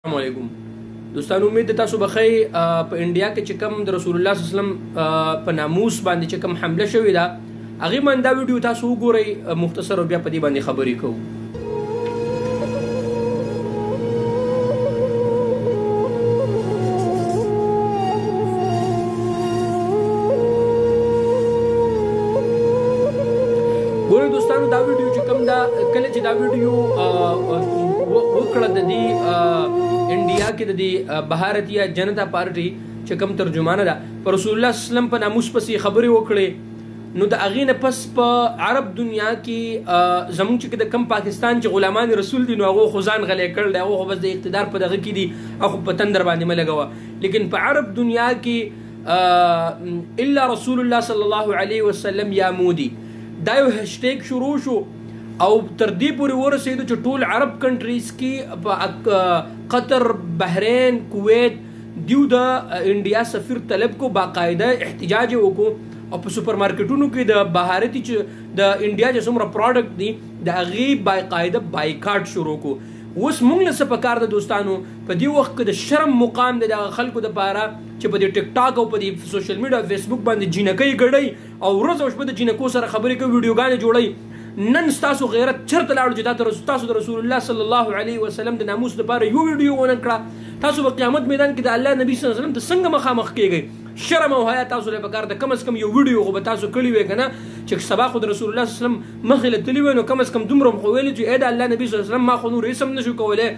السلام علیکم دوستانو، امید ده تاسو بخیر. په انډیا کې چې کوم د رسول الله صلی الله علیه وسلم په ناموس باندې چې کوم حمله شوې ده، هغې باندې دا ویډیو تاسو وګورئ مختصر، او بیا په دې باندې خبرې کوو. ګورئ دوستانو، دا ویډیو چې کوم ده، کله چې دا ویډیو وکړه د دې انډیا کې د دې بھارتیه جنتا پارټي چې کوم ترجمانه ده په رسول الله صلی الله علیه وسلم په ناموس پسې خبرې وکړې، نو د هغې نه پس په عرب دنیا کې زموږ چې د کم پاکستان چې غلامان رسول دي، نو هغو خو ځان غلی کړل دی، هغو خو بس د اقتدار په دغه کې دي، هغه په تندر باندې مه لګوه. لیکن په عرب دنیا کې الا رسول الله صلی الله علیه وسلم یا مودي دا یو هشټیګ شروع شو، او تر دې پورې ورسېدو چې ټول عرب کنټریز کې په قطر، بحرین، کویت دیو د انډیا سفیر طلب کو، باقاعده احتجاج وکړو، او په سوپر مارکیټونو کې د بهارتي چې د انډیا چې څومره پروډکټ دي د هغې باقاعده بایکاټ شروع کو. اوس موږ له څه پکار ده دوستانو، په دې وخت کې د شرم مقام دی د خلکو دپاره چې په دې ټیک ټاک او په دې سوشل میډیا او فیسبوک باندې جینکۍ ګډوي او ورځ او شپه د جینکو سره خبرې کوي، ویډیوګانې جوړوي. نن ستاسو غیرت چرته لاړو چې دا تاسو د رسول الله صلی الله علیه وسلم د ناموس لپاره یو ویډیو ونه کړه، تاسو په قیامت میدان کې د الله نبی صلی الله علیه وسلم ته څنګه مخامخ کیږئ؟ شرم او حیا تاسو له پکار د کم از کم یو ویډیو خو به تاسو کړی وی کنه، چې سبا خو د رسول الله صلی الله علیه وسلم مخې له تللی وی، نو کم از کم دومره خو ویلی چې ای د الله نبی صلی الله علیه وسلم ما خو نور هېڅ هم نشو کولی،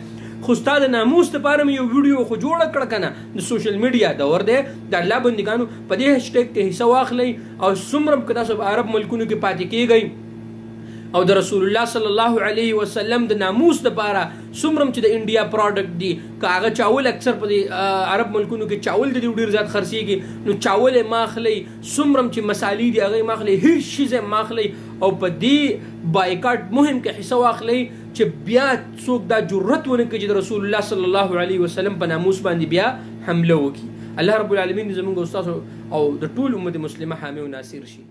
خو ستا د ناموس دپاره مې یو ویډیو خو جوړه کړه کنه. د سوشل میډیا دور دی، د الله بندګانو په دې هشټیګ کې حصه واخلئ، او څومره که تاسو په عرب ملکونو کې پاتې کیږئ او د رسول الله صلی الله علیه وسلم د ناموس دپاره څومره چې د انډیا پروډکټ دي، که هغه چاول اکثر په دې عرب ملکونو کې چاول د دې ډېر زیات خرڅېږي، نو چاول یې ماخلئ، څومره چې مسالې دي هغه یې ماخلئ، هېڅ شیز یې ماخلئ، او په دې بایکاټ مهم کې حصه واخلئ چې بیا څوک دا جرأت ونه کړي چې د رسول الله صلی الله علیه وسلم په ناموس باندې بیا حمله وکړي. الله رب العالمین زموږ او ستاسو او د ټول امت مسلمه حامي او ناصر شي.